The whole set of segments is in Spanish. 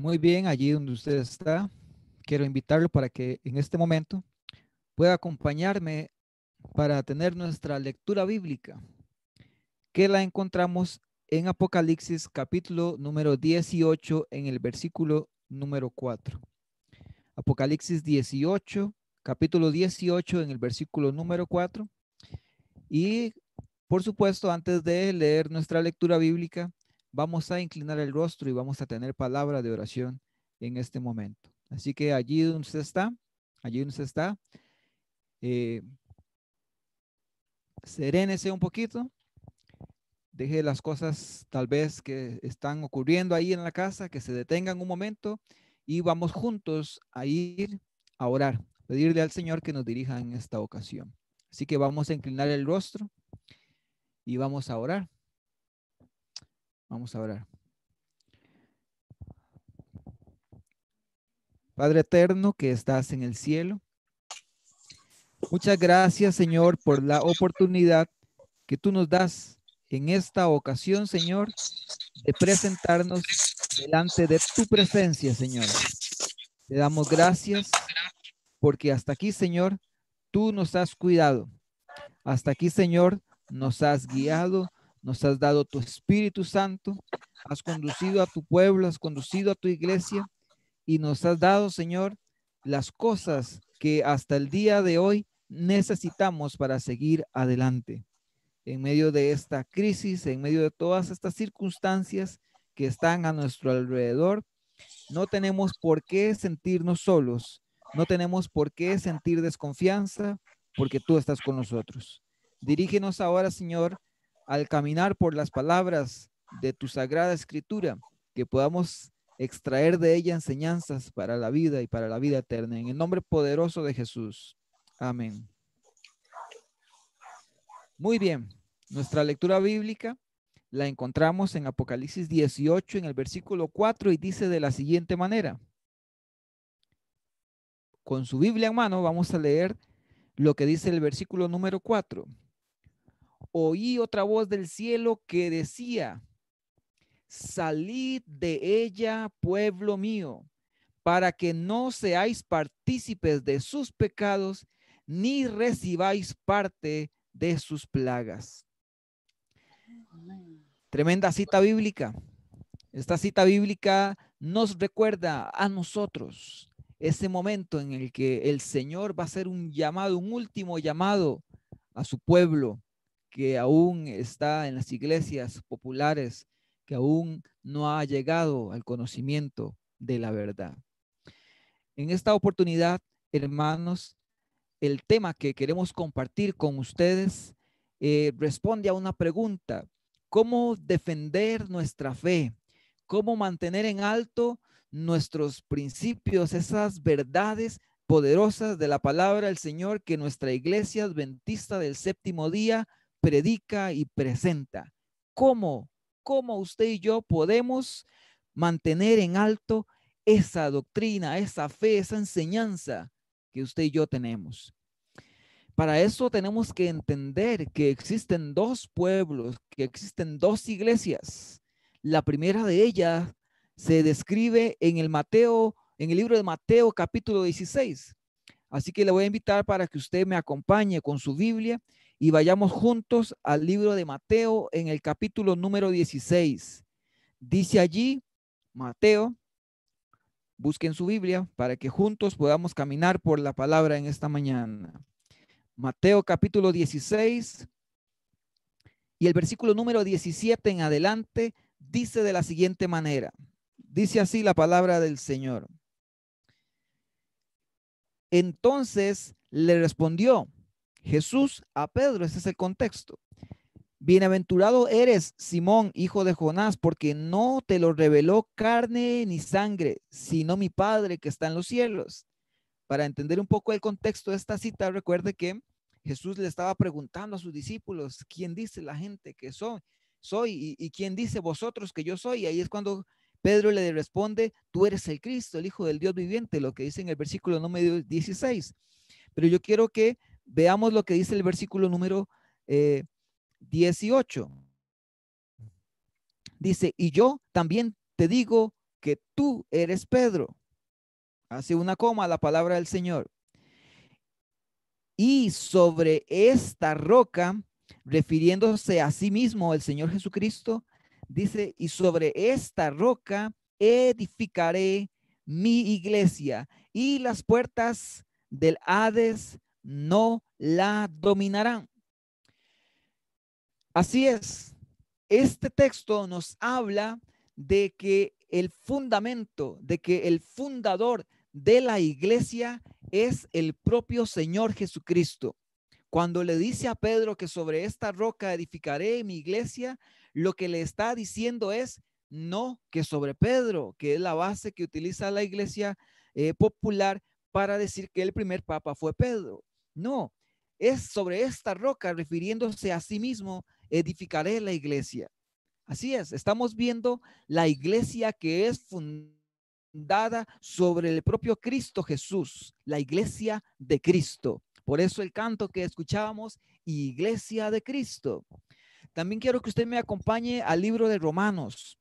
Muy bien, allí donde usted está, quiero invitarlo para que en este momento pueda acompañarme para tener nuestra lectura bíblica, que la encontramos en Apocalipsis capítulo número 18 en el versículo número 4. Apocalipsis 18, capítulo 18 en el versículo número 4. Y por supuesto, antes de leer nuestra lectura bíblica, vamos a inclinar el rostro y vamos a tener palabra de oración en este momento. Así que allí donde usted está, eh, serénese un poquito, deje las cosas tal vez que están ocurriendo ahí en la casa, que se detengan un momento y vamos juntos a ir a orar, pedirle al Señor que nos dirija en esta ocasión. Así que vamos a inclinar el rostro y vamos a orar. Vamos a orar. Padre eterno que estás en el cielo, muchas gracias, Señor, por la oportunidad que tú nos das en esta ocasión, Señor, de presentarnos delante de tu presencia, Señor. Te damos gracias porque hasta aquí, Señor, tú nos has cuidado. Hasta aquí, Señor, nos has guiado, nos has dado tu Espíritu Santo, has conducido a tu pueblo, has conducido a tu iglesia y nos has dado, Señor, las cosas que hasta el día de hoy necesitamos para seguir adelante. En medio de esta crisis, en medio de todas estas circunstancias que están a nuestro alrededor, no tenemos por qué sentirnos solos, no tenemos por qué sentir desconfianza, porque tú estás con nosotros. Dirígenos ahora, Señor, al caminar por las palabras de tu sagrada escritura, que podamos extraer de ella enseñanzas para la vida y para la vida eterna. En el nombre poderoso de Jesús. Amén. Muy bien. Nuestra lectura bíblica la encontramos en Apocalipsis 18 en el versículo 4 y dice de la siguiente manera. Con su Biblia en mano vamos a leer lo que dice el versículo número 4. Oí otra voz del cielo que decía, salid de ella, pueblo mío, para que no seáis partícipes de sus pecados, ni recibáis parte de sus plagas. Tremenda cita bíblica. Esta cita bíblica nos recuerda a nosotros ese momento en el que el Señor va a hacer un llamado, un último llamado a su pueblo que aún está en las iglesias populares, que aún no ha llegado al conocimiento de la verdad. En esta oportunidad, hermanos, el tema que queremos compartir con ustedes responde a una pregunta: ¿cómo defender nuestra fe? ¿Cómo mantener en alto nuestros principios, esas verdades poderosas de la palabra del Señor que nuestra iglesia adventista del séptimo día predica y presenta? ¿Cómo? ¿Cómo usted y yo podemos mantener en alto esa doctrina, esa fe, esa enseñanza que usted y yo tenemos? Para eso tenemos que entender que existen dos pueblos, que existen dos iglesias. La primera de ellas se describe en en el libro de Mateo capítulo 16. Así que le voy a invitar para que usted me acompañe con su Biblia y vayamos juntos al libro de Mateo en el capítulo número 16. Dice allí, Mateo, busquen su Biblia para que juntos podamos caminar por la palabra en esta mañana. Mateo capítulo 16 y el versículo número 17 en adelante dice de la siguiente manera. Dice así la palabra del Señor. Entonces le respondió Jesús a Pedro, ese es el contexto. Bienaventurado eres, Simón, hijo de Jonás, porque no te lo reveló carne ni sangre, sino mi Padre que está en los cielos. Para entender un poco el contexto de esta cita, recuerde que Jesús le estaba preguntando a sus discípulos, ¿quién dice la gente que soy? ¿Y quién dice vosotros que yo soy? Y ahí es cuando Pedro le responde, tú eres el Cristo, el Hijo del Dios viviente, lo que dice en el versículo número 16. Pero yo quiero que veamos lo que dice el versículo número 18. Dice, y yo también te digo que tú eres Pedro. Hace una coma la palabra del Señor. Y sobre esta roca, refiriéndose a sí mismo el Señor Jesucristo, dice, y sobre esta roca edificaré mi iglesia, y las puertas del Hades no la dominarán. Así es, este texto nos habla de que el fundamento, de que el fundador de la iglesia es el propio Señor Jesucristo. Cuando le dice a Pedro que sobre esta roca edificaré mi iglesia, lo que le está diciendo es no que sobre Pedro, que es la base que utiliza la iglesia popular para decir que el primer papa fue Pedro. No, es sobre esta roca, refiriéndose a sí mismo, edificaré la iglesia. Así es, estamos viendo la iglesia que es fundada sobre el propio Cristo Jesús, la iglesia de Cristo. Por eso el canto que escuchábamos, Iglesia de Cristo. También quiero que usted me acompañe al libro de Romanos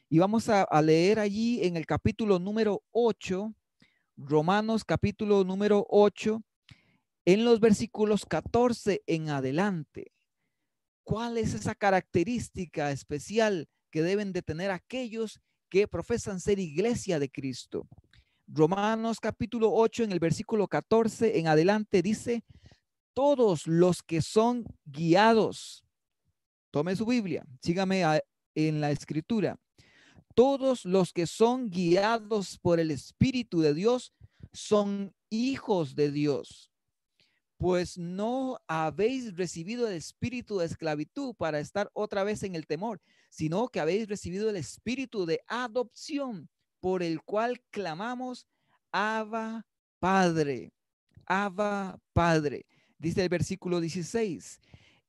y vamos a leer allí en el capítulo número 8, Romanos capítulo número 8, en los versículos 14 en adelante. ¿Cuál es esa característica especial que deben de tener aquellos que profesan ser iglesia de Cristo? Romanos capítulo 8 en el versículo 14 en adelante dice, todos los que son guiados, tome su Biblia, sígame en la escritura, todos los que son guiados por el Espíritu de Dios son hijos de Dios. Pues no habéis recibido el espíritu de esclavitud para estar otra vez en el temor, sino que habéis recibido el espíritu de adopción, por el cual clamamos, Abba, Padre, Abba, Padre. Dice el versículo 16,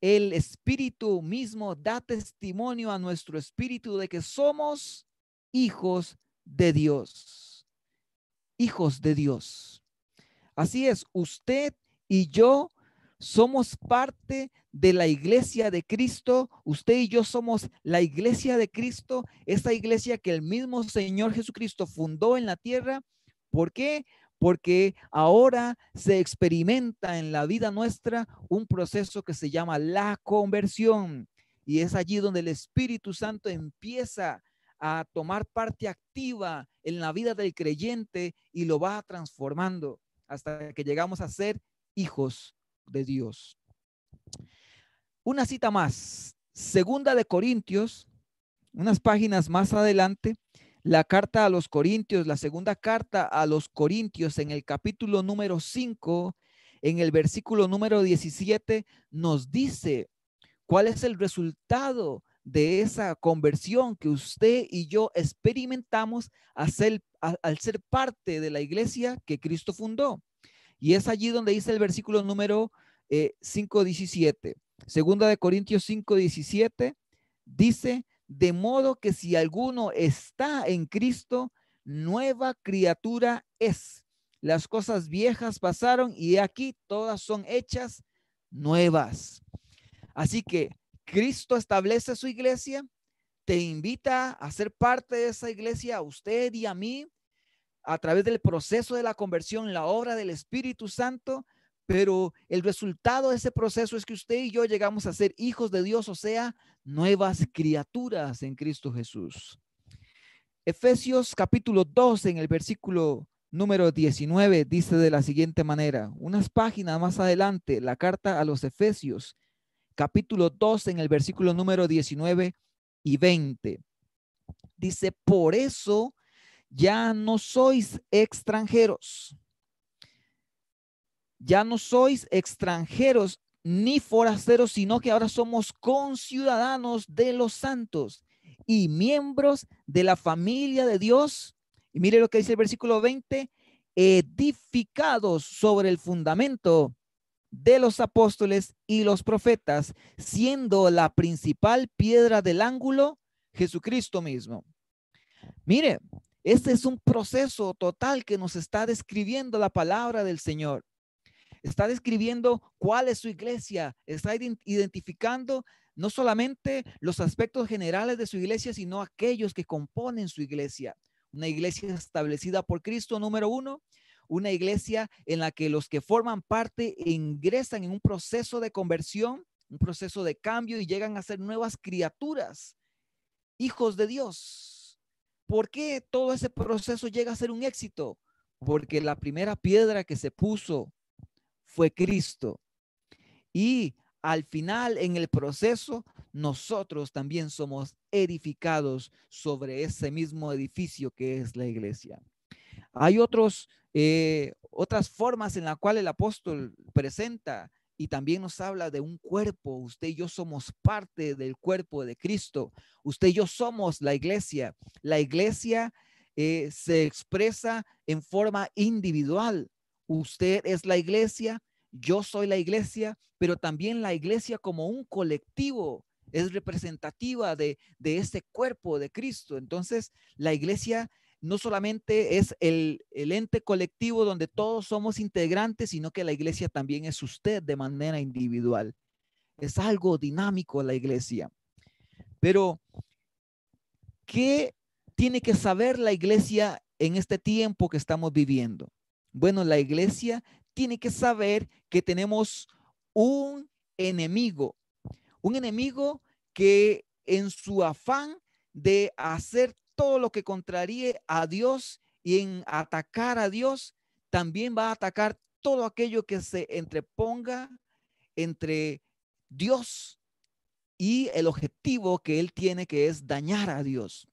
el Espíritu mismo da testimonio a nuestro espíritu de que somos hijos de Dios. Hijos de Dios. Así es, usted y yo somos parte de la iglesia de Cristo. Usted y yo somos la iglesia de Cristo, esa iglesia que el mismo Señor Jesucristo fundó en la tierra. ¿Por qué? Porque ahora se experimenta en la vida nuestra un proceso que se llama la conversión. Y es allí donde el Espíritu Santo empieza a tomar parte activa en la vida del creyente y lo va transformando hasta que llegamos a ser hijos de Dios. Una cita más, Segunda de Corintios, unas páginas más adelante, la carta a los Corintios, la segunda carta a los Corintios en el capítulo número 5, en el versículo número 17, nos dice cuál es el resultado de esa conversión que usted y yo experimentamos al ser parte de la iglesia que Cristo fundó. Y es allí donde dice el versículo número 5:17. Segunda de Corintios 5:17 dice, de modo que si alguno está en Cristo, nueva criatura es. Las cosas viejas pasaron y aquí todas son hechas nuevas. Así que Cristo establece su iglesia, te invita a ser parte de esa iglesia, a usted y a mí, a través del proceso de la conversión, la obra del Espíritu Santo, pero el resultado de ese proceso es que usted y yo llegamos a ser hijos de Dios, o sea, nuevas criaturas en Cristo Jesús. Efesios capítulo 2 en el versículo número 19 dice de la siguiente manera, unas páginas más adelante, la carta a los Efesios, capítulo 2 en el versículo número 19 y 20. Dice, por eso ya no sois extranjeros. Ya no sois extranjeros ni forasteros, sino que ahora somos conciudadanos de los santos y miembros de la familia de Dios. Y mire lo que dice el versículo 20, edificados sobre el fundamento de los apóstoles y los profetas, siendo la principal piedra del ángulo Jesucristo mismo. Mire, este es un proceso total que nos está describiendo la palabra del Señor. Está describiendo cuál es su iglesia, está identificando no solamente los aspectos generales de su iglesia, sino aquellos que componen su iglesia. Una iglesia establecida por Cristo, número uno. Una iglesia en la que los que forman parte ingresan en un proceso de conversión, un proceso de cambio y llegan a ser nuevas criaturas, hijos de Dios. ¿Por qué todo ese proceso llega a ser un éxito? Porque la primera piedra que se puso fue Cristo. Y al final, en el proceso, nosotros también somos edificados sobre ese mismo edificio que es la iglesia. Hay otras formas en las cuales el apóstol presenta y también nos habla de un cuerpo. Usted y yo somos parte del cuerpo de Cristo. Usted y yo somos la iglesia. La iglesia se expresa en forma individual. Usted es la iglesia, yo soy la iglesia, pero también la iglesia como un colectivo es representativa de ese cuerpo de Cristo. Entonces, la iglesia no solamente es el ente colectivo donde todos somos integrantes, sino que la iglesia también es usted de manera individual. Es algo dinámico la iglesia. Pero, ¿qué tiene que saber la iglesia en este tiempo que estamos viviendo? Bueno, la iglesia tiene que saber que tenemos un enemigo que en su afán de hacer todo lo que contraríe a Dios y en atacar a Dios, también va a atacar todo aquello que se entreponga entre Dios y el objetivo que él tiene, que es dañar a Dios.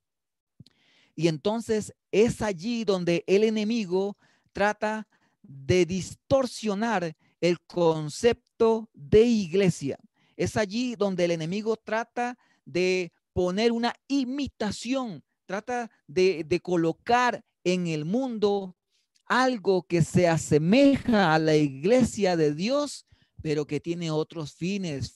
Y entonces es allí donde el enemigo trata de distorsionar el concepto de iglesia. Es allí donde el enemigo trata de poner una imitación, trata de colocar en el mundo algo que se asemeja a la iglesia de Dios, pero que tiene otros fines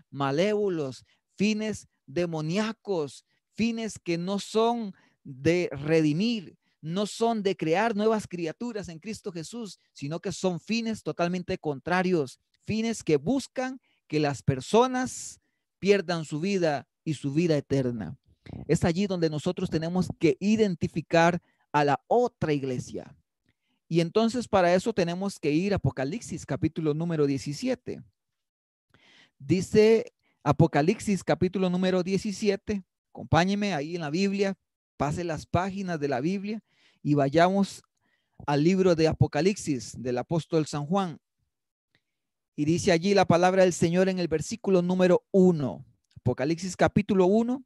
malévolos, fines demoníacos, fines que no son de redimir, no son de crear nuevas criaturas en Cristo Jesús, sino que son fines totalmente contrarios, fines que buscan que las personas pierdan su vida y su vida eterna. Es allí donde nosotros tenemos que identificar a la otra iglesia. Y entonces para eso tenemos que ir a Apocalipsis capítulo número 17. Dice Apocalipsis capítulo número 17. Acompáñeme ahí en la Biblia, pase las páginas de la Biblia y vayamos al libro de Apocalipsis del apóstol San Juan. Y dice allí la palabra del Señor en el versículo número 1. Apocalipsis capítulo 1.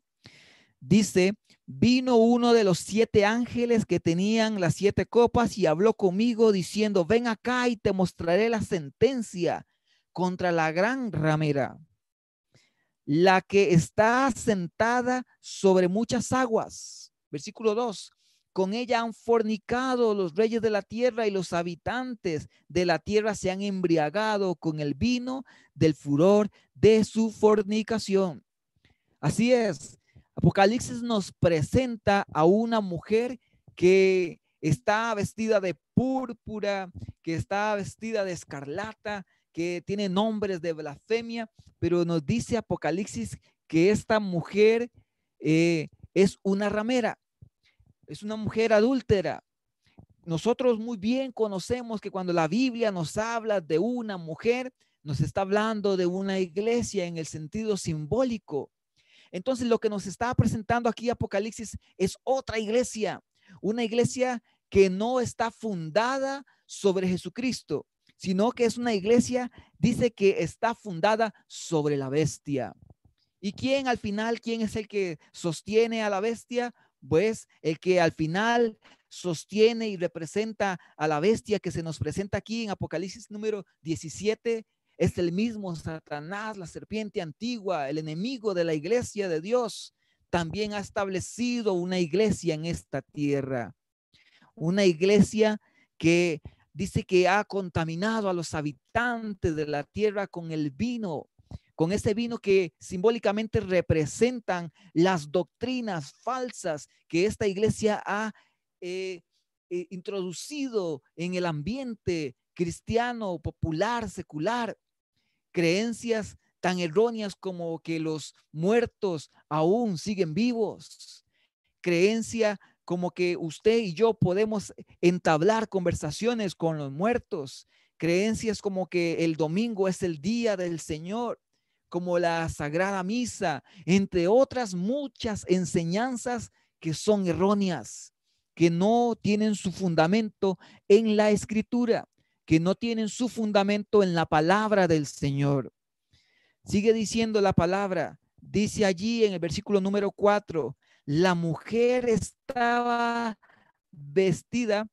Dice, vino uno de los 7 ángeles que tenían las 7 copas y habló conmigo diciendo, ven acá y te mostraré la sentencia contra la gran ramera, la que está sentada sobre muchas aguas. Versículo 2. Con ella han fornicado los reyes de la tierra y los habitantes de la tierra se han embriagado con el vino del furor de su fornicación. Así es. Apocalipsis nos presenta a una mujer que está vestida de púrpura, que está vestida de escarlata, que tiene nombres de blasfemia, pero nos dice Apocalipsis que esta mujer es una ramera, es una mujer adúltera. Nosotros muy bien conocemos que cuando la Biblia nos habla de una mujer, nos está hablando de una iglesia en el sentido simbólico. Entonces lo que nos está presentando aquí Apocalipsis es otra iglesia, una iglesia que no está fundada sobre Jesucristo, sino que es una iglesia, dice que está fundada sobre la bestia. ¿Y quién al final, quién es el que sostiene a la bestia? Pues el que al final sostiene y representa a la bestia que se nos presenta aquí en Apocalipsis número 17 es el mismo Satanás, la serpiente antigua, el enemigo de la iglesia de Dios. También ha establecido una iglesia en esta tierra, una iglesia que dice que ha contaminado a los habitantes de la tierra con el vino, con ese vino que simbólicamente representan las doctrinas falsas que esta iglesia ha introducido en el ambiente cristiano, popular, secular. Creencias tan erróneas como que los muertos aún siguen vivos, creencia como que usted y yo podemos entablar conversaciones con los muertos, creencias como que el domingo es el día del Señor, como la Sagrada Misa, entre otras muchas enseñanzas que son erróneas, que no tienen su fundamento en la Escritura, que no tienen su fundamento en la palabra del Señor. Sigue diciendo la palabra, dice allí en el versículo número 4, la mujer estaba vestida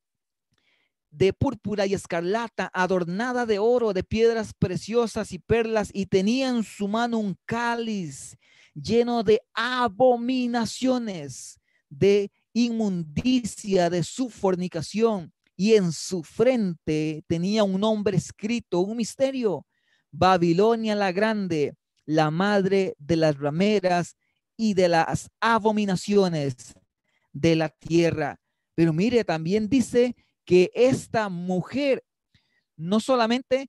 de púrpura y escarlata, adornada de oro, de piedras preciosas y perlas, y tenía en su mano un cáliz lleno de abominaciones, de inmundicia de su fornicación, y en su frente tenía un nombre escrito, un misterio: Babilonia la Grande, la madre de las rameras y de las abominaciones de la tierra. Pero mire, también dice que esta mujer no solamente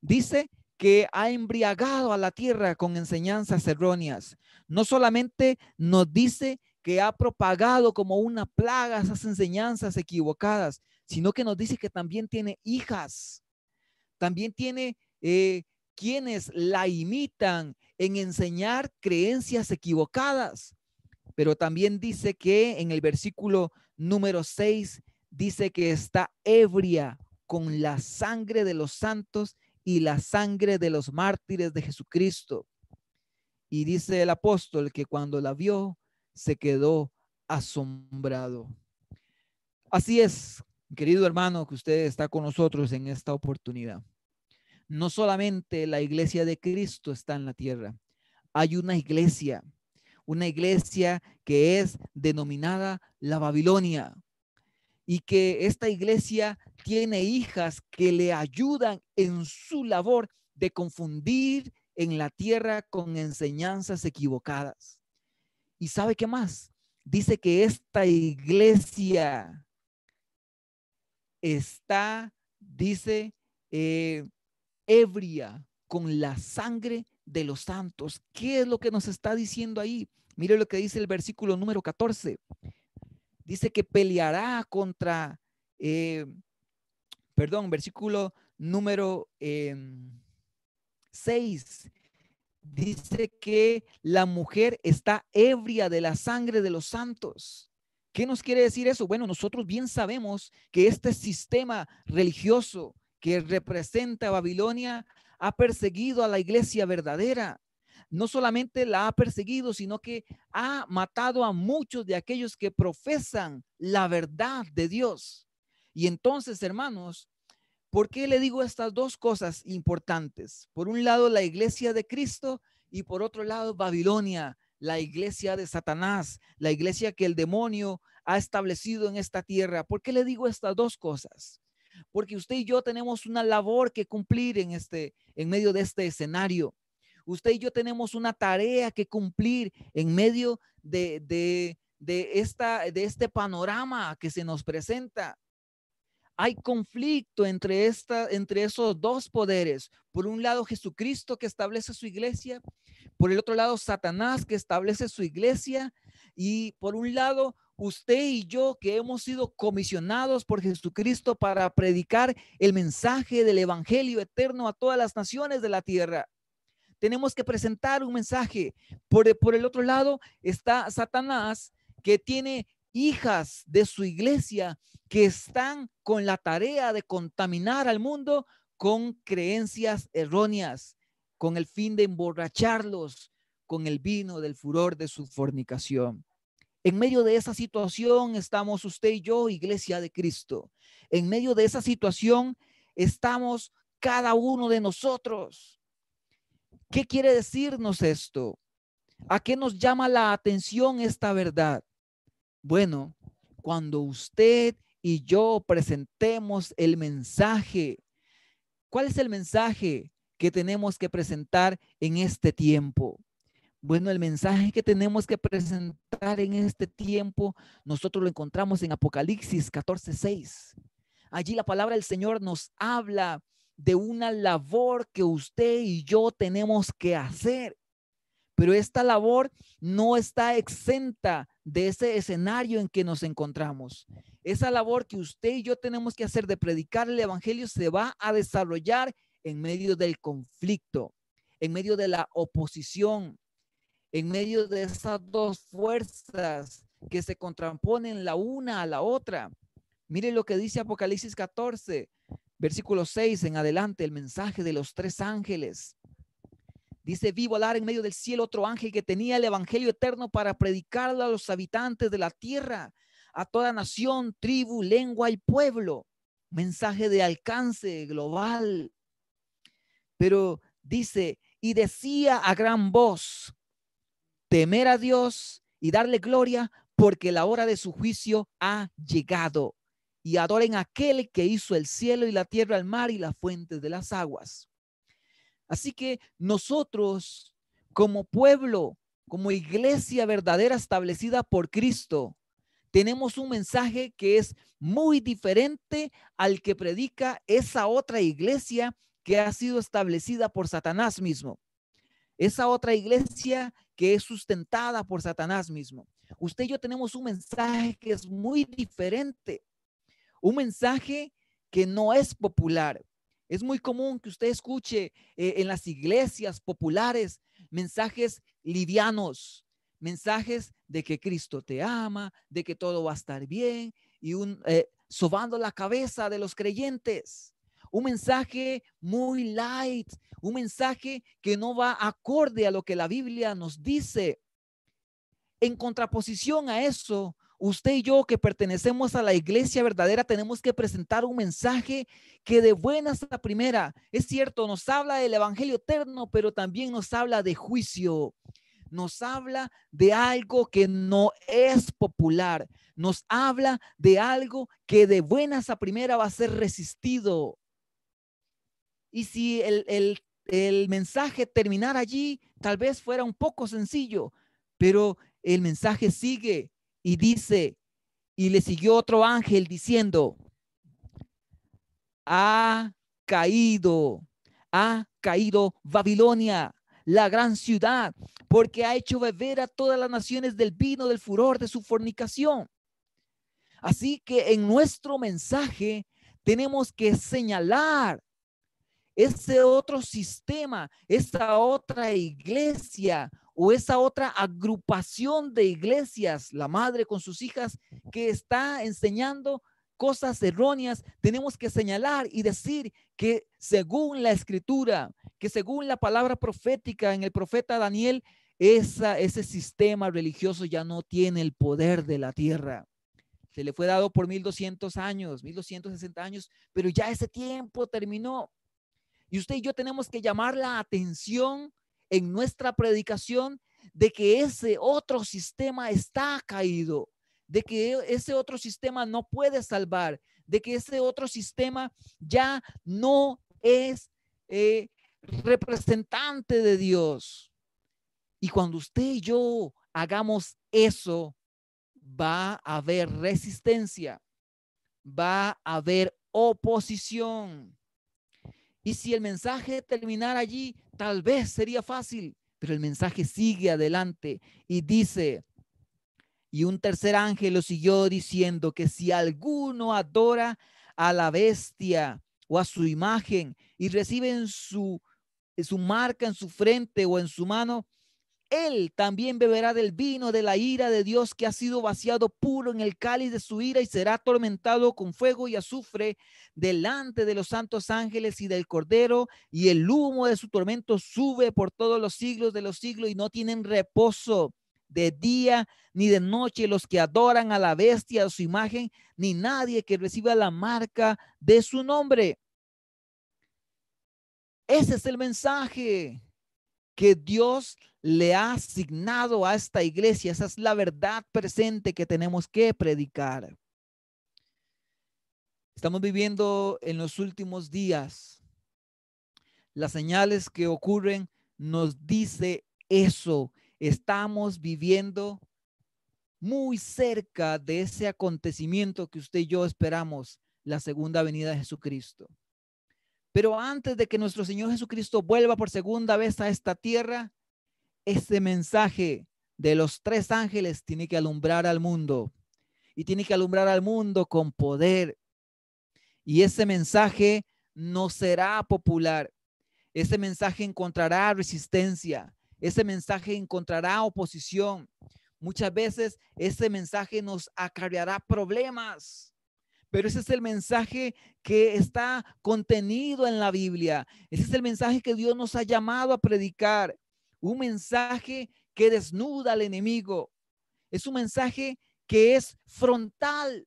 dice que ha embriagado a la tierra con enseñanzas erróneas, no solamente nos dice que ha propagado como una plaga esas enseñanzas equivocadas, sino que nos dice que también tiene hijas, también tiene quienes la imitan en enseñar creencias equivocadas. Pero también dice que en el versículo número 6 dice que está ebria con la sangre de los santos y la sangre de los mártires de Jesucristo. Y dice el apóstol que cuando la vio se quedó asombrado. Así es, querido hermano, que usted está con nosotros en esta oportunidad. No solamente la iglesia de Cristo está en la tierra, hay una iglesia que es denominada la Babilonia, y que esta iglesia tiene hijas que le ayudan en su labor de confundir en la tierra con enseñanzas equivocadas. ¿Y sabe qué más? Dice que esta iglesia está, dice, ebria con la sangre de los santos. ¿Qué es lo que nos está diciendo ahí? Mire lo que dice el versículo número 14. Dice que peleará contra, versículo número 6. Dice que la mujer está ebria de la sangre de los santos. ¿Qué nos quiere decir eso? Bueno, nosotros bien sabemos que este sistema religioso que representa a Babilonia ha perseguido a la iglesia verdadera. No solamente la ha perseguido, sino que ha matado a muchos de aquellos que profesan la verdad de Dios. Y entonces, hermanos, ¿por qué le digo estas dos cosas importantes? Por un lado, la iglesia de Cristo, y por otro lado, Babilonia, la iglesia de Satanás, la iglesia que el demonio ha establecido en esta tierra. ¿Por qué le digo estas dos cosas? Porque usted y yo tenemos una labor que cumplir en medio de este escenario. Usted y yo tenemos una tarea que cumplir en medio de este panorama que se nos presenta. Hay conflicto entre esos dos poderes. Por un lado, Jesucristo, que establece su iglesia. Por el otro lado, Satanás, que establece su iglesia. Y por un lado, usted y yo, que hemos sido comisionados por Jesucristo para predicar el mensaje del evangelio eterno a todas las naciones de la tierra. Tenemos que presentar un mensaje. Por el otro lado está Satanás, que tiene hijas de su iglesia que están con la tarea de contaminar al mundo con creencias erróneas, con el fin de emborracharlos con el vino del furor de su fornicación. En medio de esa situación estamos usted y yo, iglesia de Cristo. En medio de esa situación estamos cada uno de nosotros. ¿Qué quiere decirnos esto? ¿A qué nos llama la atención esta verdad? Bueno, cuando usted y yo presentemos el mensaje, ¿cuál es el mensaje que tenemos que presentar en este tiempo? Bueno, el mensaje que tenemos que presentar en este tiempo, nosotros lo encontramos en Apocalipsis 14:6. Allí la palabra del Señor nos habla de una labor que usted y yo tenemos que hacer. Pero esta labor no está exenta de ese escenario en que nos encontramos. Esa labor que usted y yo tenemos que hacer de predicar el evangelio se va a desarrollar en medio del conflicto, en medio de la oposición, en medio de esas dos fuerzas que se contraponen la una a la otra. Mire lo que dice Apocalipsis 14, versículo 6 en adelante, el mensaje de los tres ángeles. Dice, vi volar en medio del cielo otro ángel que tenía el evangelio eterno para predicarlo a los habitantes de la tierra, a toda nación, tribu, lengua y pueblo. Mensaje de alcance global. Pero dice, y decía a gran voz, temer a Dios y darle gloria, porque la hora de su juicio ha llegado. Y adoren a aquel que hizo el cielo y la tierra, el mar y las fuentes de las aguas. Así que nosotros, como pueblo, como iglesia verdadera establecida por Cristo, tenemos un mensaje que es muy diferente al que predica esa otra iglesia que ha sido establecida por Satanás mismo. Esa otra iglesia que es sustentada por Satanás mismo. Usted y yo tenemos un mensaje que es muy diferente. Un mensaje que no es popular. Es muy común que usted escuche en las iglesias populares mensajes livianos, mensajes de que Cristo te ama, de que todo va a estar bien y sobando la cabeza de los creyentes. Un mensaje muy light, un mensaje que no va acorde a lo que la Biblia nos dice. En contraposición a eso, usted y yo que pertenecemos a la iglesia verdadera tenemos que presentar un mensaje que de buenas a primera, es cierto, nos habla del evangelio eterno, pero también nos habla de juicio. Nos habla de algo que no es popular. Nos habla de algo que de buenas a primera va a ser resistido. Y si el mensaje terminara allí, tal vez fuera un poco sencillo, pero el mensaje sigue y dice, y le siguió otro ángel diciendo, ha caído Babilonia, la gran ciudad, porque ha hecho beber a todas las naciones del vino del furor de su fornicación. Así que en nuestro mensaje tenemos que señalar ese otro sistema, esa otra iglesia o esa otra agrupación de iglesias, la madre con sus hijas que está enseñando cosas erróneas. Tenemos que señalar y decir que según la escritura, que según la palabra profética en el profeta Daniel, ese sistema religioso ya no tiene el poder de la tierra. Se le fue dado por 1200 años, 1260 años, pero ya ese tiempo terminó. Y usted y yo tenemos que llamar la atención en nuestra predicación de que ese otro sistema está caído, de que ese otro sistema no puede salvar, de que ese otro sistema ya no es representante de Dios. Y cuando usted y yo hagamos eso, va a haber resistencia, va a haber oposición. Y si el mensaje terminara allí, tal vez sería fácil, pero el mensaje sigue adelante y dice, y un tercer ángel lo siguió diciendo que si alguno adora a la bestia o a su imagen y recibe en su marca en su frente o en su mano, él también beberá del vino de la ira de Dios que ha sido vaciado puro en el cáliz de su ira y será atormentado con fuego y azufre delante de los santos ángeles y del Cordero, y el humo de su tormento sube por todos los siglos de los siglos y no tienen reposo de día ni de noche los que adoran a la bestia, a su imagen, ni nadie que reciba la marca de su nombre. Ese es el mensaje que Dios le ha asignado a esta iglesia. Esa es la verdad presente que tenemos que predicar. Estamos viviendo en los últimos días. Las señales que ocurren nos dice eso. Estamos viviendo muy cerca de ese acontecimiento que usted y yo esperamos, la segunda venida de Jesucristo. Pero antes de que nuestro Señor Jesucristo vuelva por segunda vez a esta tierra, este mensaje de los 3 ángeles tiene que alumbrar al mundo, y tiene que alumbrar al mundo con poder. Y ese mensaje no será popular. Ese mensaje encontrará resistencia. Ese mensaje encontrará oposición. Muchas veces ese mensaje nos acarreará problemas, pero ese es el mensaje que está contenido en la Biblia. Ese es el mensaje que Dios nos ha llamado a predicar. Un mensaje que desnuda al enemigo. Es un mensaje que es frontal.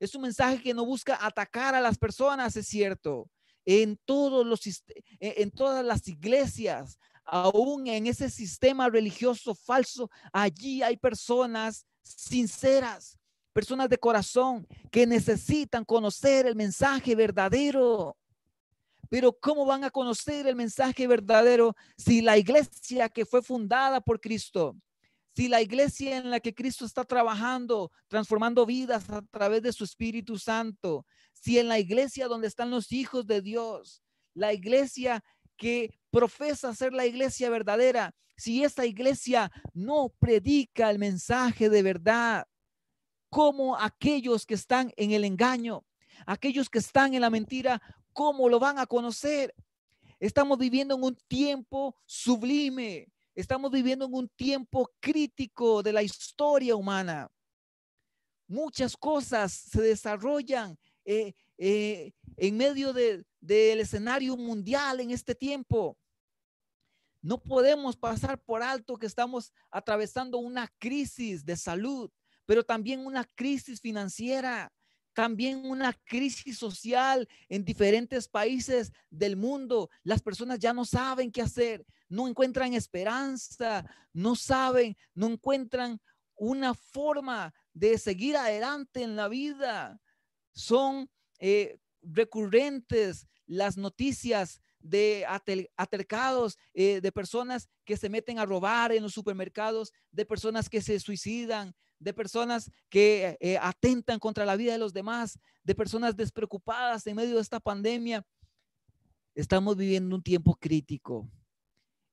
Es un mensaje que no busca atacar a las personas, es cierto. En todas las iglesias, aún en ese sistema religioso falso, allí hay personas sinceras, personas de corazón que necesitan conocer el mensaje verdadero. Pero ¿cómo van a conocer el mensaje verdadero si la iglesia que fue fundada por Cristo, si la iglesia en la que Cristo está trabajando, transformando vidas a través de su Espíritu Santo, si en la iglesia donde están los hijos de Dios, la iglesia que profesa ser la iglesia verdadera, si esa iglesia no predica el mensaje de verdad, como aquellos que están en el engaño, aquellos que están en la mentira, ¿cómo lo van a conocer? Estamos viviendo en un tiempo sublime. Estamos viviendo en un tiempo crítico de la historia humana. Muchas cosas se desarrollan en medio del escenario mundial en este tiempo. No podemos pasar por alto que estamos atravesando una crisis de salud, pero también una crisis financiera, también una crisis social en diferentes países del mundo. Las personas ya no saben qué hacer, no encuentran esperanza, no saben, no encuentran una forma de seguir adelante en la vida. Son recurrentes las noticias de altercados, de personas que se meten a robar en los supermercados, de personas que se suicidan, de personas que atentan contra la vida de los demás, de personas despreocupadas en medio de esta pandemia. Estamos viviendo un tiempo crítico.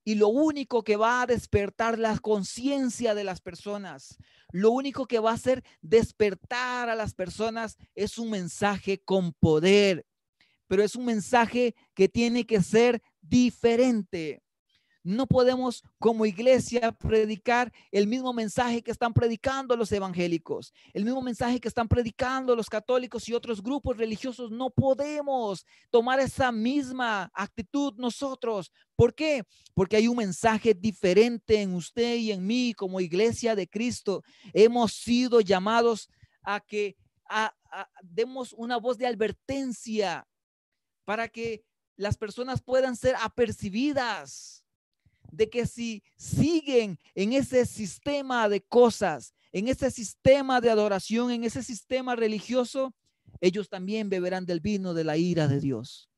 Y lo único que va a despertar la conciencia de las personas, lo único que va a hacer despertar a las personas es un mensaje con poder, pero es un mensaje que tiene que ser diferente. No podemos como iglesia predicar el mismo mensaje que están predicando los evangélicos, el mismo mensaje que están predicando los católicos y otros grupos religiosos. No podemos tomar esa misma actitud nosotros. ¿Por qué? Porque hay un mensaje diferente en usted y en mí como iglesia de Cristo. Hemos sido llamados a que demos una voz de advertencia para que las personas puedan ser apercibidas de que si siguen en ese sistema de cosas, en ese sistema de adoración, en ese sistema religioso, ellos también beberán del vino de la ira de Dios.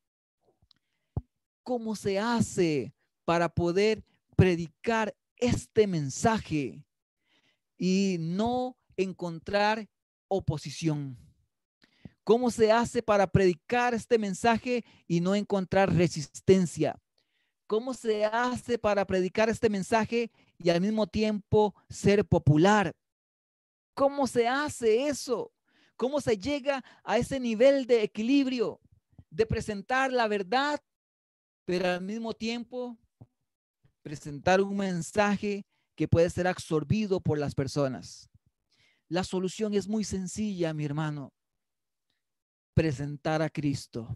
¿Cómo se hace para poder predicar este mensaje y no encontrar oposición? ¿Cómo se hace para predicar este mensaje y no encontrar resistencia? ¿Cómo se hace para predicar este mensaje y al mismo tiempo ser popular? ¿Cómo se hace eso? ¿Cómo se llega a ese nivel de equilibrio de presentar la verdad, pero al mismo tiempo presentar un mensaje que puede ser absorbido por las personas? La solución es muy sencilla, mi hermano. Presentar a Cristo.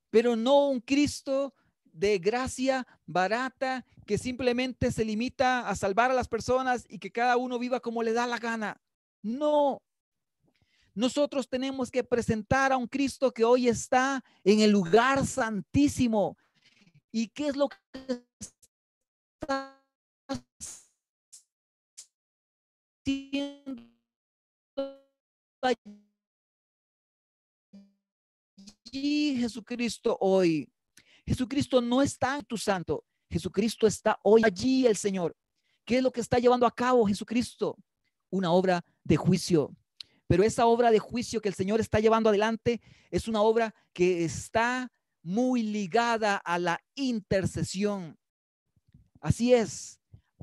Pero no un Cristo de gracia barata que simplemente se limita a salvar a las personas y que cada uno viva como le da la gana. No. Nosotros tenemos que presentar a un Cristo que hoy está en el lugar santísimo. ¿Y qué es lo que está haciendo allí Jesucristo hoy? Jesucristo no está en tu santo. Jesucristo está hoy allí, el Señor. ¿Qué es lo que está llevando a cabo Jesucristo? Una obra de juicio. Pero esa obra de juicio que el Señor está llevando adelante es una obra que está muy ligada a la intercesión. Así es.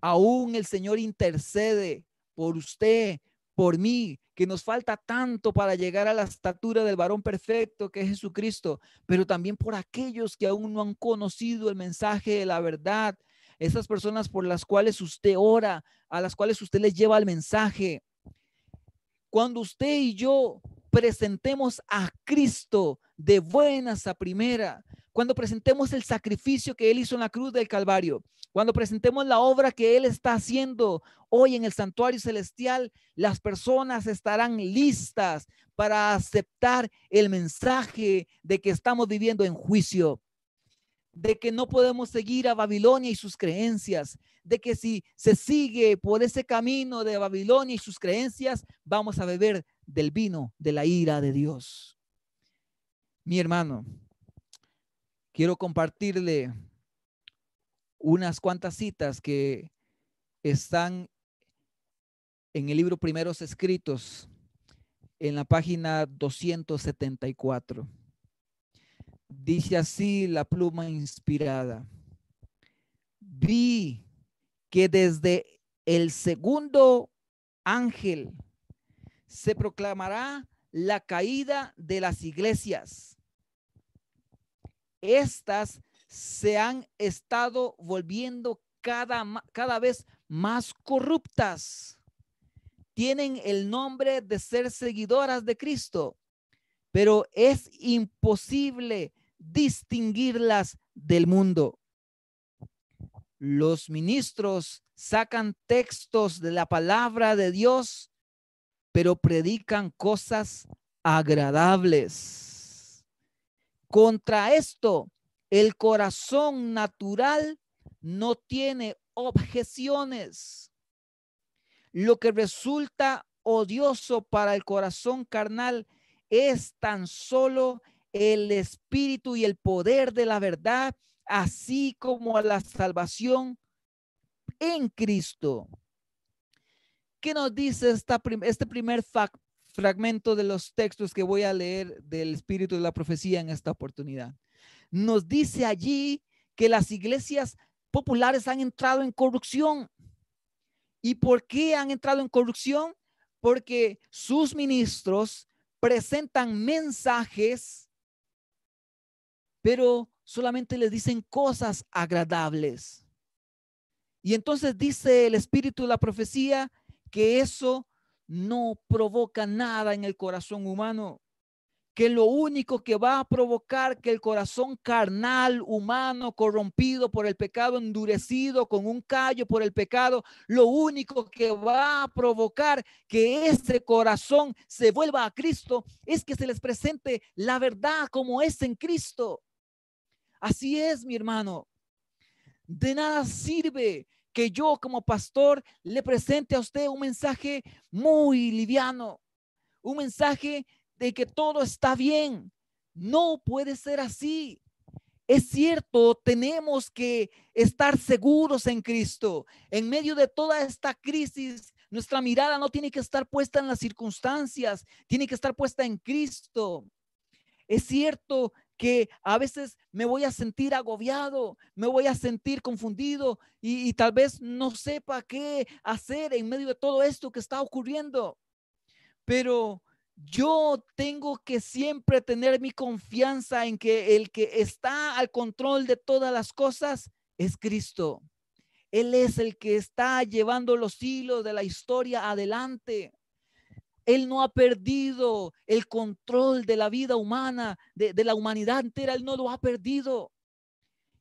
Aún el Señor intercede por usted, por mí, que nos falta tanto para llegar a la estatura del varón perfecto que es Jesucristo, pero también por aquellos que aún no han conocido el mensaje de la verdad, esas personas por las cuales usted ora, a las cuales usted les lleva el mensaje. Cuando usted y yo presentemos a Cristo de buenas a primera, cuando presentemos el sacrificio que Él hizo en la cruz del Calvario, cuando presentemos la obra que Él está haciendo hoy en el santuario celestial, las personas estarán listas para aceptar el mensaje de que estamos viviendo en juicio, de que no podemos seguir a Babilonia y sus creencias, de que si se sigue por ese camino de Babilonia y sus creencias, vamos a beber del vino de la ira de Dios. Mi hermano, quiero compartirle unas cuantas citas que están en el libro Primeros Escritos, en la página 274. Dice así la pluma inspirada: vi que desde el segundo ángel se proclamará la caída de las iglesias. Estas se han estado volviendo cada vez más corruptas. Tienen el nombre de ser seguidoras de Cristo, pero es imposible distinguirlas del mundo. Los ministros sacan textos de la palabra de Dios, pero predican cosas agradables. Contra esto, el corazón natural no tiene objeciones. Lo que resulta odioso para el corazón carnal es tan solo el espíritu y el poder de la verdad, así como la salvación en Cristo. ¿Qué nos dice este primer fragmento de los textos que voy a leer del espíritu de la profecía en esta oportunidad? Nos dice allí que las iglesias populares han entrado en corrupción. ¿Y por qué han entrado en corrupción? Porque sus ministros presentan mensajes, pero solamente les dicen cosas agradables. Y entonces dice el espíritu de la profecía que eso no provoca nada en el corazón humano, que lo único que va a provocar que el corazón carnal, humano, corrompido por el pecado, endurecido con un callo por el pecado, lo único que va a provocar que ese corazón se vuelva a Cristo es que se les presente la verdad como es en Cristo. Así es, mi hermano. De nada sirve que yo como pastor le presente a usted un mensaje muy liviano, un mensaje de que todo está bien. No puede ser así. Es cierto, tenemos que estar seguros en Cristo. En medio de toda esta crisis, nuestra mirada no tiene que estar puesta en las circunstancias, tiene que estar puesta en Cristo. Es cierto que a veces me voy a sentir agobiado, me voy a sentir confundido y tal vez no sepa qué hacer en medio de todo esto que está ocurriendo. Pero yo tengo que siempre tener mi confianza en que el que está al control de todas las cosas es Cristo. Él es el que está llevando los hilos de la historia adelante. Él no ha perdido el control de la vida humana, de la humanidad entera. Él no lo ha perdido.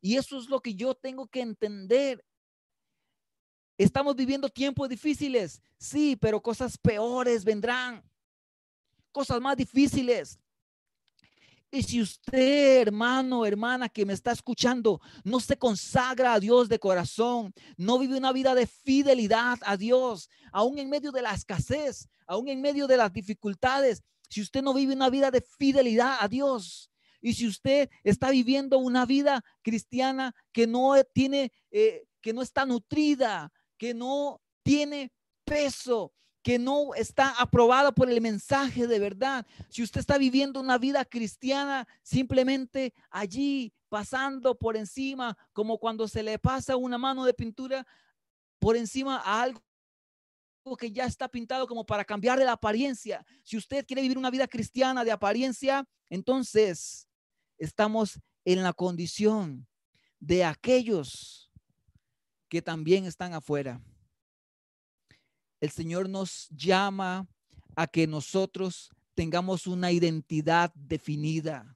Y eso es lo que yo tengo que entender. Estamos viviendo tiempos difíciles, sí, pero cosas peores vendrán. Cosas más difíciles. Y si usted, hermano, hermana que me está escuchando, no se consagra a Dios de corazón, no vive una vida de fidelidad a Dios, aún en medio de la escasez, aún en medio de las dificultades, si usted no vive una vida de fidelidad a Dios, y si usted está viviendo una vida cristiana que no tiene, que no está nutrida, que no tiene peso, que no está aprobada por el mensaje de verdad, si usted está viviendo una vida cristiana simplemente allí pasando por encima, como cuando se le pasa una mano de pintura por encima a algo que ya está pintado como para cambiarle la apariencia. Si usted quiere vivir una vida cristiana de apariencia, entonces estamos en la condición de aquellos que también están afuera. El Señor nos llama a que nosotros tengamos una identidad definida.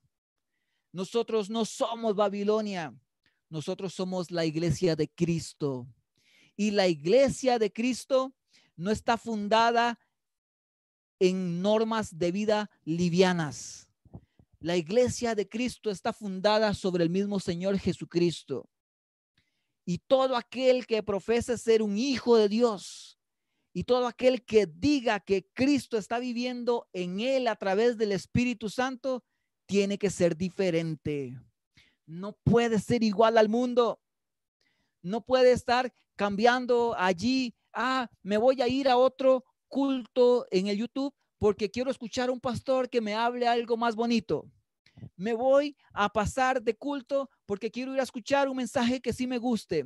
Nosotros no somos Babilonia, nosotros somos la iglesia de Cristo. Y la iglesia de Cristo no está fundada en normas de vida livianas. La iglesia de Cristo está fundada sobre el mismo Señor Jesucristo. Y todo aquel que profese ser un hijo de Dios y todo aquel que diga que Cristo está viviendo en él a través del Espíritu Santo, tiene que ser diferente. No puede ser igual al mundo. No puede estar cambiando allí. Me voy a ir a otro culto en el YouTube porque quiero escuchar a un pastor que me hable algo más bonito. Me voy a pasar de culto porque quiero ir a escuchar un mensaje que sí me guste.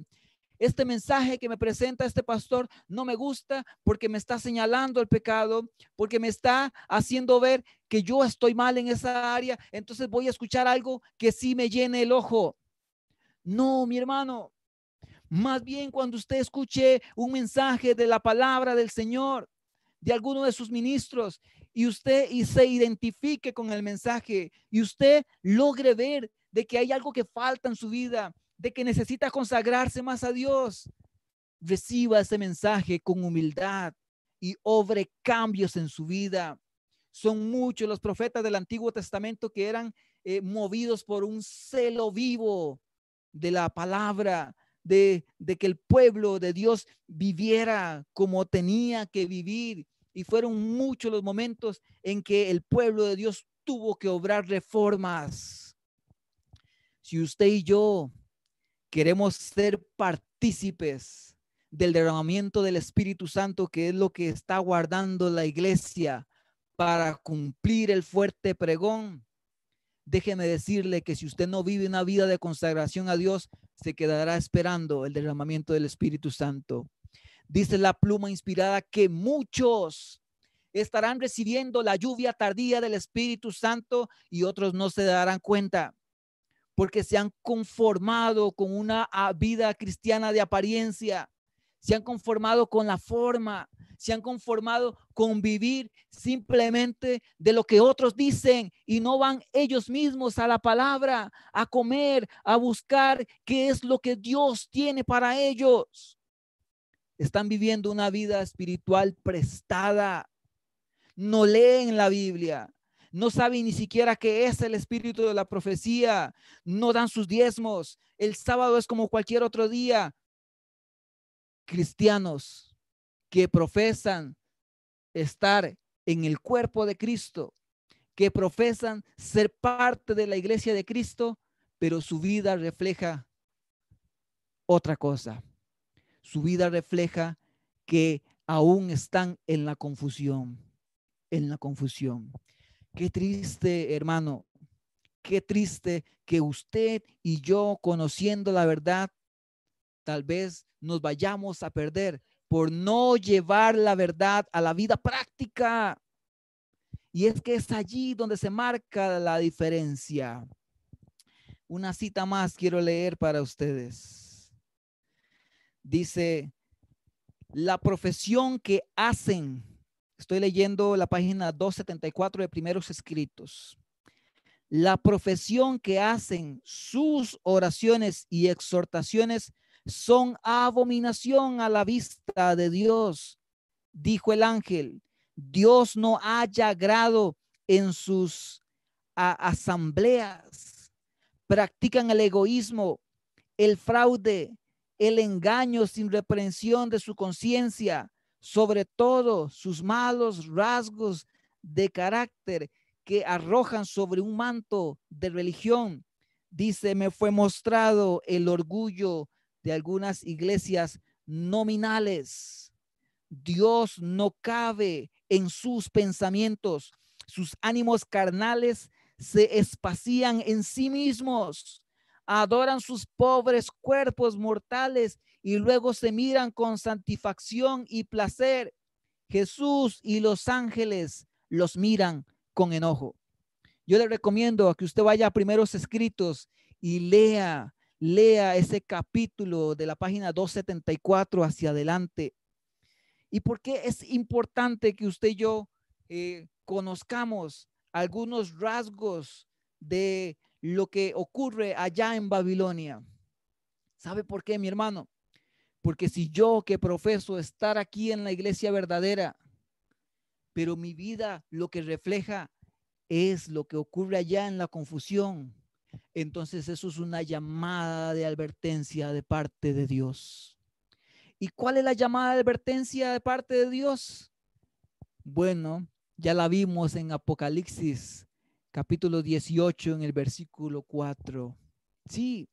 Este mensaje que me presenta este pastor no me gusta porque me está señalando el pecado, porque me está haciendo ver que yo estoy mal en esa área. Entonces voy a escuchar algo que sí me llene el ojo. No, mi hermano. Más bien cuando usted escuche un mensaje de la palabra del Señor, de alguno de sus ministros, y usted se identifique con el mensaje y usted logre ver de que hay algo que falta en su vida, de que necesita consagrarse más a Dios, reciba ese mensaje con humildad y obre cambios en su vida. Son muchos los profetas del Antiguo Testamento que eran movidos por un celo vivo de la palabra, de que el pueblo de Dios viviera como tenía que vivir. Y fueron muchos los momentos en que el pueblo de Dios tuvo que obrar reformas. Si usted y yo queremos ser partícipes del derramamiento del Espíritu Santo, que es lo que está guardando la iglesia para cumplir el fuerte pregón, déjeme decirle que si usted no vive una vida de consagración a Dios, se quedará esperando el derramamiento del Espíritu Santo. Dice la pluma inspirada que muchos estarán recibiendo la lluvia tardía del Espíritu Santo y otros no se darán cuenta porque se han conformado con una vida cristiana de apariencia, se han conformado con la forma, se han conformado con vivir simplemente de lo que otros dicen y no van ellos mismos a la palabra, a comer, a buscar qué es lo que Dios tiene para ellos. Están viviendo una vida espiritual prestada, no leen la Biblia, no saben ni siquiera qué es el espíritu de la profecía, no dan sus diezmos. El sábado es como cualquier otro día. Cristianos que profesan estar en el cuerpo de Cristo, que profesan ser parte de la iglesia de Cristo, pero su vida refleja otra cosa. Su vida refleja que aún están en la confusión, en la confusión. Qué triste, hermano, qué triste que usted y yo, conociendo la verdad, tal vez nos vayamos a perder por no llevar la verdad a la vida práctica. Y es que es allí donde se marca la diferencia. Una cita más quiero leer para ustedes. Dice, la profesión que hacen, estoy leyendo la página 274 de Primeros Escritos. La profesión que hacen sus oraciones y exhortaciones son abominación a la vista de Dios. Dijo el ángel, Dios no haya agrado en sus asambleas. Practican el egoísmo, el fraude, el engaño sin reprensión de su conciencia, sobre todo sus malos rasgos de carácter que arrojan sobre un manto de religión. Dice, me fue mostrado el orgullo de algunas iglesias nominales. Dios no cabe en sus pensamientos. Sus ánimos carnales se espacían en sí mismos. Adoran sus pobres cuerpos mortales y luego se miran con satisfacción y placer. Jesús y los ángeles los miran con enojo. Yo le recomiendo a que usted vaya a Primeros Escritos y lea ese capítulo de la página 274 hacia adelante. ¿Y por qué es importante que usted y yo conozcamos algunos rasgos de lo que ocurre allá en Babilonia? ¿Sabe por qué, mi hermano? Porque si yo que profeso estar aquí en la iglesia verdadera, pero mi vida lo que refleja es lo que ocurre allá en la confusión, entonces eso es una llamada de advertencia de parte de Dios. ¿Y cuál es la llamada de advertencia de parte de Dios? Bueno, ya la vimos en Apocalipsis capítulo 18 en el versículo 4. Sí,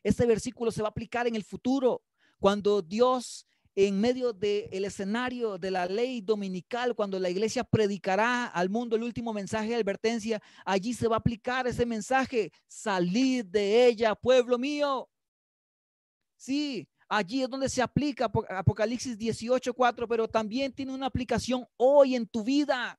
este versículo se va a aplicar en el futuro, cuando Dios, en medio del escenario de la ley dominical, cuando la iglesia predicará al mundo el último mensaje de advertencia, allí se va a aplicar ese mensaje: salid de ella, pueblo mío. Sí, allí es donde se aplica Apocalipsis 18:4, pero también tiene una aplicación hoy en tu vida.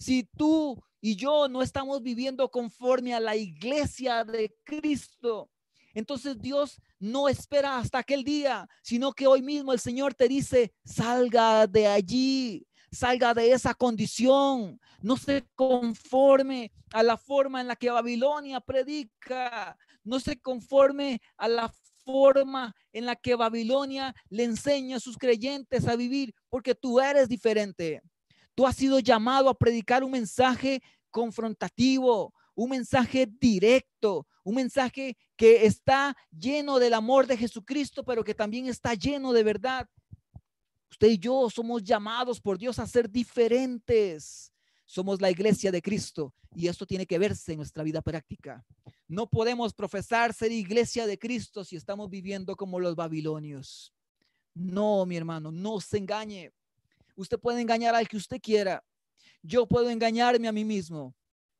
Si tú y yo no estamos viviendo conforme a la iglesia de Cristo, entonces Dios no espera hasta aquel día, sino que hoy mismo el Señor te dice: salga de allí, salga de esa condición, no se conforme a la forma en la que Babilonia predica, no se conforme a la forma en la que Babilonia le enseña a sus creyentes a vivir, porque tú eres diferente. Tú has sido llamado a predicar un mensaje confrontativo, un mensaje directo, un mensaje que está lleno del amor de Jesucristo, pero que también está lleno de verdad. Usted y yo somos llamados por Dios a ser diferentes. Somos la iglesia de Cristo y esto tiene que verse en nuestra vida práctica. No podemos profesar ser iglesia de Cristo si estamos viviendo como los babilonios. No, mi hermano, no se engañe. Usted puede engañar al que usted quiera. Yo puedo engañarme a mí mismo,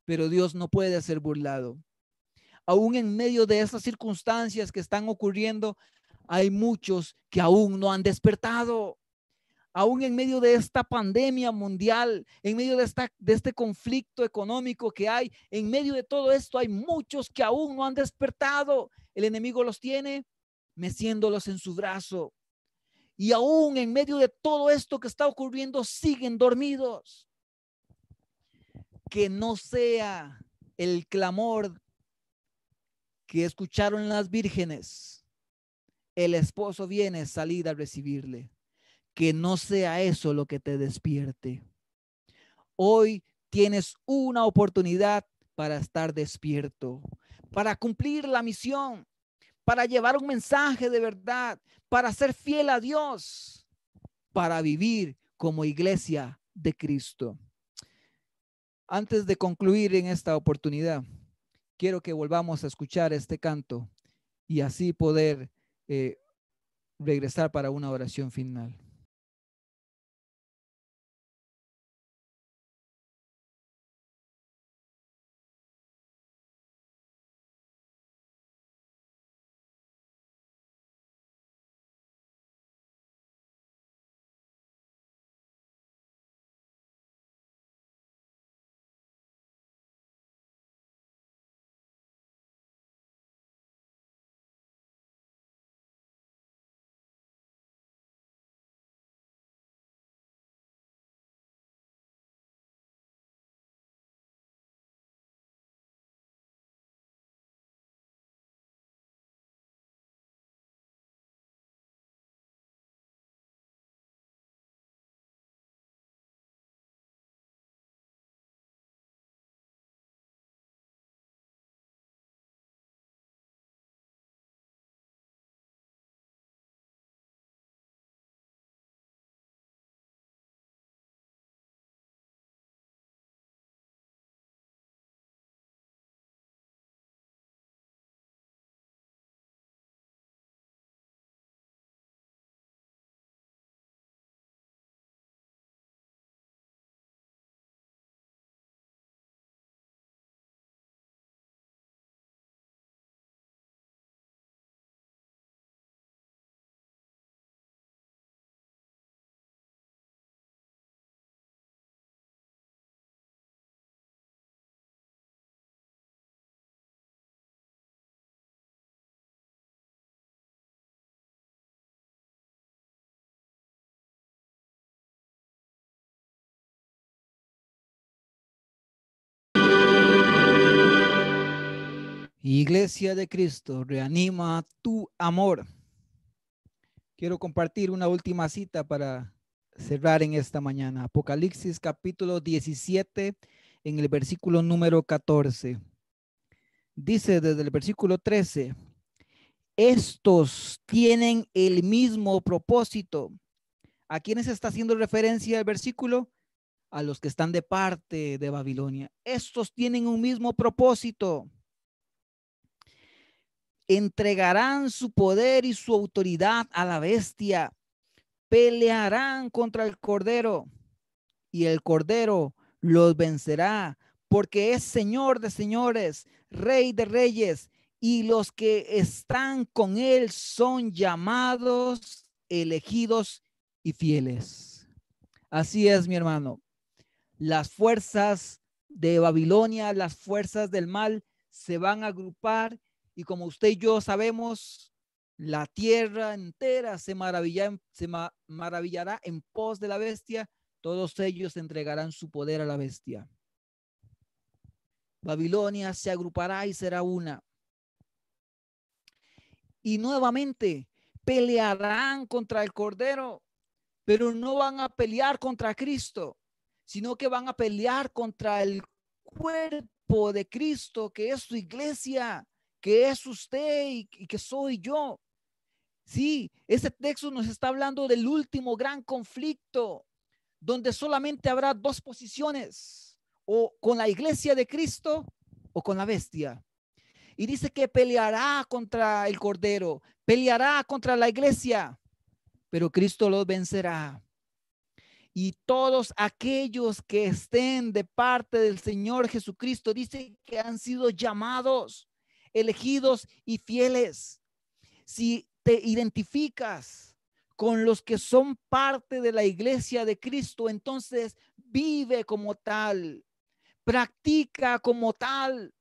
pero Dios no puede ser burlado. Aún en medio de esas circunstancias que están ocurriendo, hay muchos que aún no han despertado. Aún en medio de esta pandemia mundial, en medio de este conflicto económico que hay, en medio de todo esto hay muchos que aún no han despertado. El enemigo los tiene meciéndolos en su brazo. Y aún en medio de todo esto que está ocurriendo, siguen dormidos. Que no sea el clamor que escucharon las vírgenes: el esposo viene, salid a recibirle. Que no sea eso lo que te despierte. Hoy tienes una oportunidad para estar despierto, para cumplir la misión, para llevar un mensaje de verdad, para ser fiel a Dios, para vivir como iglesia de Cristo. Antes de concluir en esta oportunidad, quiero que volvamos a escuchar este canto y así poder eh, regresar para una oración final. Iglesia de Cristo, reanima tu amor. Quiero compartir una última cita para cerrar en esta mañana. Apocalipsis capítulo 17, en el versículo número 14. Dice desde el versículo 13, estos tienen el mismo propósito. ¿A quiénes está haciendo referencia el versículo? A los que están de parte de Babilonia. Estos tienen un mismo propósito. Entregarán su poder y su autoridad a la bestia. Pelearán contra el Cordero y el Cordero los vencerá, porque es Señor de señores, Rey de reyes, y los que están con él son llamados, elegidos y fieles. Así es, mi hermano. Las fuerzas de Babilonia, las fuerzas del mal se van a agrupar y como usted y yo sabemos, la tierra entera se maravillará en pos de la bestia. Todos ellos entregarán su poder a la bestia. Babilonia se agrupará y será una. Y nuevamente pelearán contra el Cordero, pero no van a pelear contra Cristo, sino que van a pelear contra el cuerpo de Cristo, que es su iglesia, que es usted y que soy yo. Sí, ese texto nos está hablando del último gran conflicto, donde solamente habrá dos posiciones, o con la iglesia de Cristo o con la bestia. Y dice que peleará contra el Cordero, peleará contra la iglesia, pero Cristo los vencerá. Y todos aquellos que estén de parte del Señor Jesucristo, dice que han sido llamados, elegidos y fieles. Si te identificas con los que son parte de la iglesia de Cristo, entonces vive como tal, practica como tal,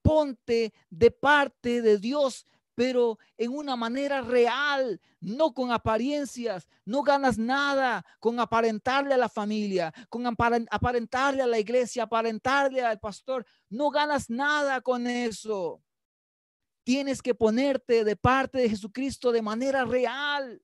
ponte de parte de Dios, pero en una manera real, no con apariencias. No ganas nada con aparentarle a la familia, con aparentarle a la iglesia, aparentarle al pastor. No ganas nada con eso. Tienes que ponerte de parte de Jesucristo de manera real,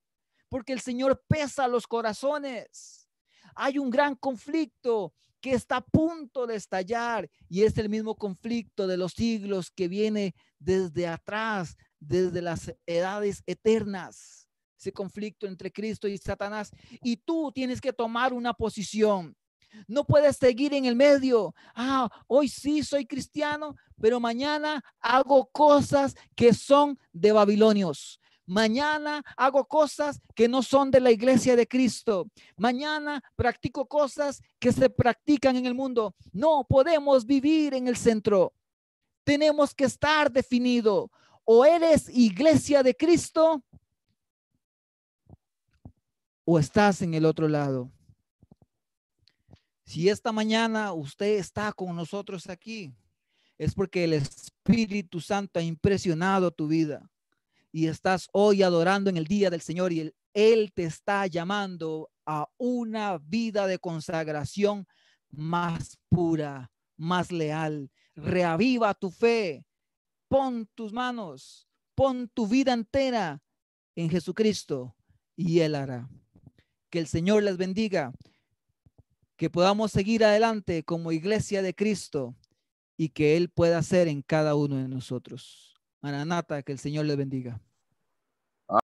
porque el Señor pesa los corazones. Hay un gran conflicto que está a punto de estallar y es el mismo conflicto de los siglos que viene desde atrás, desde las edades eternas. Ese conflicto entre Cristo y Satanás, y tú tienes que tomar una posición. No puedes seguir en el medio. Hoy sí soy cristiano, pero mañana hago cosas que son de babilonios. Mañana hago cosas que no son de la iglesia de Cristo. Mañana practico cosas que se practican en el mundo. No podemos vivir en el centro. Tenemos que estar definido. O eres iglesia de Cristo o estás en el otro lado. Si esta mañana usted está con nosotros aquí, es porque el Espíritu Santo ha impresionado tu vida y estás hoy adorando en el día del Señor y Él te está llamando a una vida de consagración más pura, más leal. Reaviva tu fe, pon tus manos, pon tu vida entera en Jesucristo y Él hará. Que el Señor les bendiga, que podamos seguir adelante como iglesia de Cristo y que Él pueda hacer en cada uno de nosotros. Maranata, que el Señor les bendiga.